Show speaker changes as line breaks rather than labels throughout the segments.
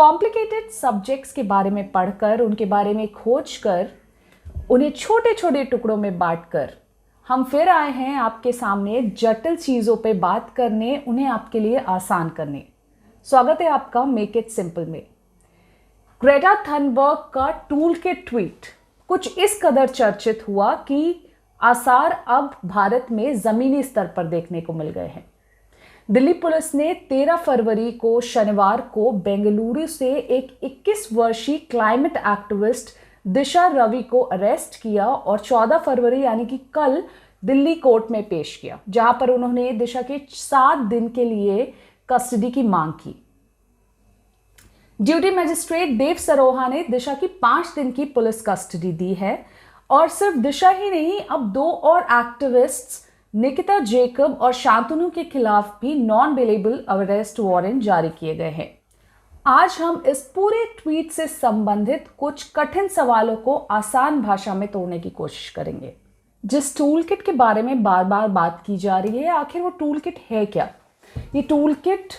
Complicated subjects के बारे में पढ़कर, उनके बारे में खोज कर, उन्हें छोटे छोटे टुकड़ों में बांटकर हम फिर आए हैं आपके सामने जटिल चीज़ों पे बात करने, उन्हें आपके लिए आसान करने। स्वागत है आपका मेक इट सिंपल में। ग्रेटा थनबर्ग का टूल किट ट्वीट कुछ इस कदर चर्चित हुआ कि आसार अब भारत में ज़मीनी स्तर पर देखने को मिल गए हैं। दिल्ली पुलिस ने 13 फरवरी को शनिवार को बेंगलुरु से एक 21 वर्षीय क्लाइमेट एक्टिविस्ट दिशा रवि को अरेस्ट किया और 14 फरवरी यानी कि कल दिल्ली कोर्ट में पेश किया, जहां पर उन्होंने दिशा के 7 दिन के लिए कस्टडी की मांग की। ड्यूटी मजिस्ट्रेट देव सरोहा ने दिशा की 5 दिन की पुलिस कस्टडी दी है और सिर्फ दिशा ही नहीं, अब 2 और एक्टिविस्ट्स निकिता जेकब और शांतनु के खिलाफ भी नॉन बेलेबल अरेस्ट वारंट जारी किए गए हैं। आज हम इस पूरे ट्वीट से संबंधित कुछ कठिन सवालों को आसान भाषा में तोड़ने की कोशिश करेंगे। जिस टूल किट के बारे में बार बार बात की जा रही है, आखिर वो टूल किट है क्या? ये टूल किट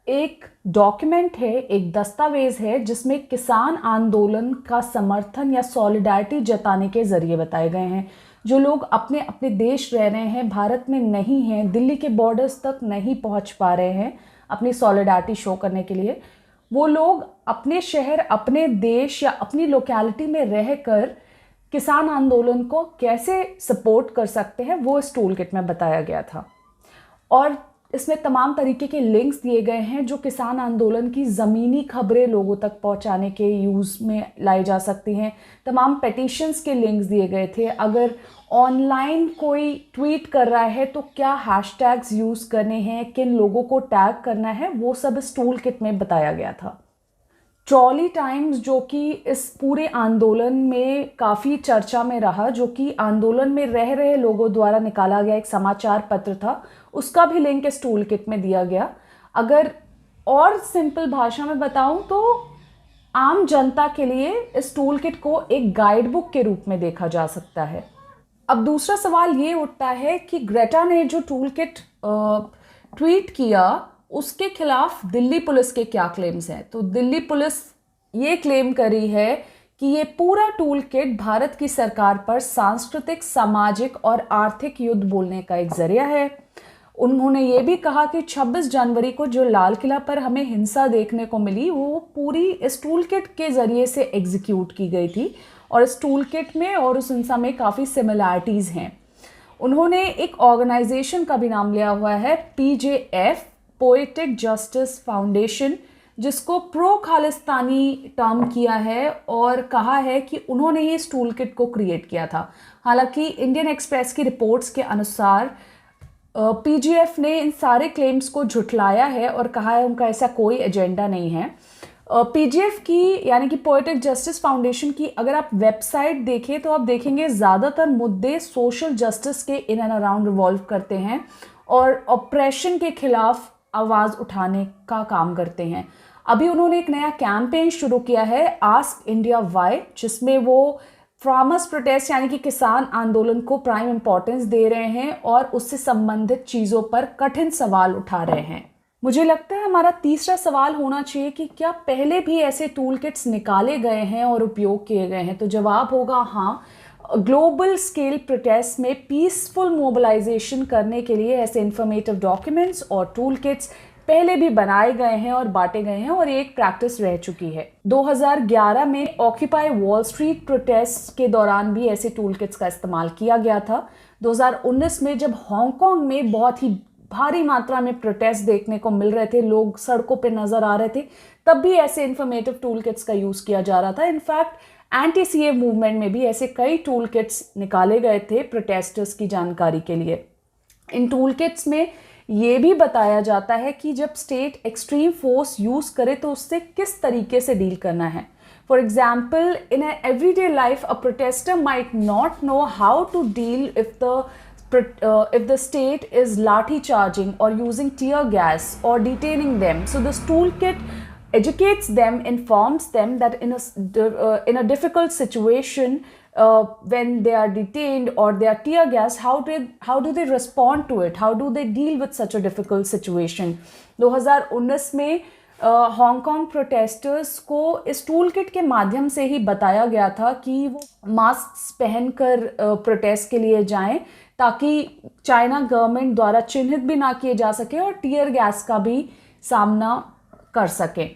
एक डॉक्यूमेंट है, एक दस्तावेज है जिसमें किसान आंदोलन का समर्थन या सॉलिडारिटी जताने के जरिए बताए गए हैं। जो लोग अपने अपने देश रह रहे हैं, भारत में नहीं हैं, दिल्ली के बॉर्डर्स तक नहीं पहुंच पा रहे हैं अपनी सॉलिडारिटी शो करने के लिए, वो लोग अपने शहर, अपने देश या अपनी लोकेलिटी में रहकर किसान आंदोलन को कैसे सपोर्ट कर सकते हैं, वो इस टूल किट में बताया गया था। और इसमें तमाम तरीके के लिंक्स दिए गए हैं जो किसान आंदोलन की ज़मीनी खबरें लोगों तक पहुंचाने के यूज़ में लाई जा सकती हैं। तमाम पेटिशंस के लिंक्स दिए गए थे। अगर ऑनलाइन कोई ट्वीट कर रहा है तो क्या हैशटैग्स यूज़ करने हैं, किन लोगों को टैग करना है, वो सब इस टूल किट में बताया गया था। ट्रॉली टाइम्स, जो कि इस पूरे आंदोलन में काफ़ी चर्चा में रहा, जो कि आंदोलन में रह रहे लोगों द्वारा निकाला गया एक समाचार पत्र था, उसका भी लिंक इस टूल किट में दिया गया। अगर और सिंपल भाषा में बताऊं तो आम जनता के लिए इस टूल किट को एक गाइड बुक के रूप में देखा जा सकता है। अब दूसरा सवाल ये उठता है कि ग्रेटा ने जो टूल किट ट्वीट किया उसके खिलाफ दिल्ली पुलिस के क्या क्लेम्स हैं। तो दिल्ली पुलिस ये क्लेम करी है कि ये पूरा टूल किट भारत की सरकार पर सांस्कृतिक, सामाजिक और आर्थिक युद्ध बोलने का एक जरिया है। उन्होंने ये भी कहा कि 26 जनवरी को जो लाल किला पर हमें हिंसा देखने को मिली, वो पूरी इस टूल किट के जरिए से एग्जीक्यूट की गई थी और इस टूल किट में और उस हिंसा में काफ़ी सिमिलैरिटीज़ हैं। उन्होंने एक ऑर्गेनाइजेशन का भी नाम लिया हुआ है, PJF, पोएटिक जस्टिस फाउंडेशन, जिसको प्रो खालिस्तानी टर्म किया है और कहा है कि उन्होंने ही इस टूल किट को क्रिएट किया था। हालांकि इंडियन एक्सप्रेस की रिपोर्ट्स के अनुसार PGF ने इन सारे क्लेम्स को झुठलाया है और कहा है उनका ऐसा कोई एजेंडा नहीं है। PGF की यानी कि पोएटिक जस्टिस फाउंडेशन की अगर आप वेबसाइट देखें तो आप देखेंगे ज़्यादातर मुद्दे सोशल जस्टिस के इन एंड अराउंड रिवॉल्व करते हैं और ऑपरेशन के खिलाफ आवाज़ उठाने का काम करते हैं। अभी उन्होंने एक नया कैंपेन शुरू किया है, आस्क इंडिया वाई, जिसमें वो फार्मर्स प्रोटेस्ट यानी कि किसान आंदोलन को प्राइम इंपॉर्टेंस दे रहे हैं और उससे संबंधित चीज़ों पर कठिन सवाल उठा रहे हैं। मुझे लगता है हमारा तीसरा सवाल होना चाहिए कि क्या पहले भी ऐसे टूल किट्स निकाले गए हैं और उपयोग किए गए हैं। तो जवाब होगा हाँ। ग्लोबल स्केल प्रोटेस्ट में पीसफुल मोबिलाइजेशन करने के लिए ऐसे इंफॉर्मेटिव डॉक्यूमेंट्स और टूल किट्स पहले भी बनाए गए हैं और बांटे गए हैं और एक प्रैक्टिस रह चुकी है। 2011 में ऑक्यूपाई वॉल स्ट्रीट प्रोटेस्ट के दौरान भी ऐसे टूल किट्स का इस्तेमाल किया गया था। 2019 में जब हांगकांग में बहुत ही भारी मात्रा में प्रोटेस्ट देखने को मिल रहे थे, लोग सड़कों पे नजर आ रहे थे, तब भी ऐसे इंफॉर्मेटिव टूल किट्स का यूज़ किया जा रहा था। इनफैक्ट एंटी-CA मूवमेंट में भी ऐसे कई टूल किट्स निकाले गए थे प्रोटेस्टर्स की जानकारी के लिए। इन टूल किट्स में ये भी बताया जाता है कि जब स्टेट एक्सट्रीम फोर्स यूज़ करे तो उससे किस तरीके से डील करना है। For example, in everyday life a protester might not know how to deal if the state is lathi charging or using tear gas or detaining them. So this toolkit educates them, informs them that in a difficult situation, when they are detained or they are tear gas, how do they respond to it? How do they deal with such a difficult situation? 2019 में Hong Kong protesters को इस tool kit के माध्यम से ही बताया गया था कि वो मास्क पहनकर प्रोटेस्ट के लिए जाएं, ताकि चाइना गवर्नमेंट द्वारा चिन्हित भी ना किए जा सके और टीयर गैस का भी सामना कर सकें।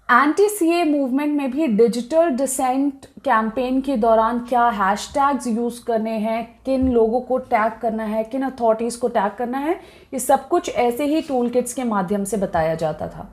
एंटी सीए मूवमेंट में भी डिजिटल डिसेंट कैंपेन के दौरान क्या हैशटैग्स यूज़ करने हैं, किन लोगों को टैग करना है, किन अथॉरिटीज़ को टैग करना है, ये सब कुछ ऐसे ही टूल किट्स के माध्यम से बताया जाता था।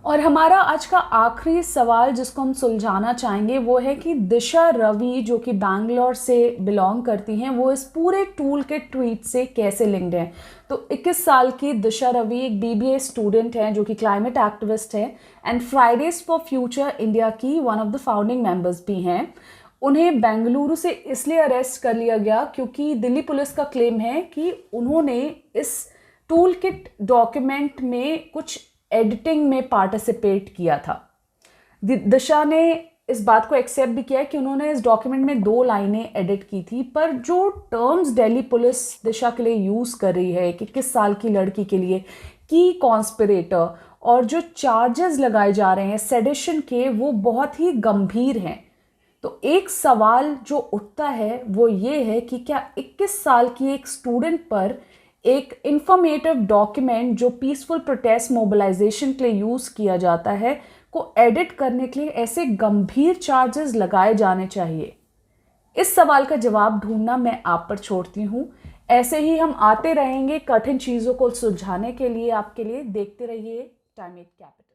और हमारा आज का आखिरी सवाल जिसको हम सुलझाना चाहेंगे वो है कि दिशा रवि जो कि बैंगलोर से बिलोंग करती हैं, वो इस पूरे टूल किट ट्वीट से कैसे लिंक्ड हैं। तो 21 साल की दिशा रवि एक बीबीए स्टूडेंट हैं जो कि क्लाइमेट एक्टिविस्ट है and Fridays for Future India की one of the founding members भी हैं। उन्हें बेंगलुरु से इसलिए अरेस्ट कर लिया गया क्योंकि दिल्ली पुलिस का क्लेम है कि उन्होंने इस टूल किट डॉक्यूमेंट में कुछ एडिटिंग में पार्टिसिपेट किया था। दिशा ने इस बात को एक्सेप्ट भी किया कि उन्होंने इस डॉक्यूमेंट में 2 लाइनें एडिट की थी, पर जो टर्म्स दिल्ली पुलिस दिशा के लिए यूज़ कर रही है, 21 साल की लड़की के लिए की कॉन्स्पिरेटर, और जो चार्जेस लगाए जा रहे हैं सेडिशन के, वो बहुत ही गंभीर हैं। तो एक सवाल जो उठता है वो ये है कि क्या 21 साल की एक स्टूडेंट पर एक इंफॉर्मेटिव डॉक्यूमेंट जो पीसफुल प्रोटेस्ट मोबिलाइजेशन के लिए यूज़ किया जाता है को एडिट करने के लिए ऐसे गंभीर चार्जेस लगाए जाने चाहिए? इस सवाल का जवाब ढूंढना मैं आप पर छोड़ती हूँ। ऐसे ही हम आते रहेंगे कठिन चीज़ों को सुलझाने के लिए आपके लिए। देखते रहिए टाइम 8 कैपिटल।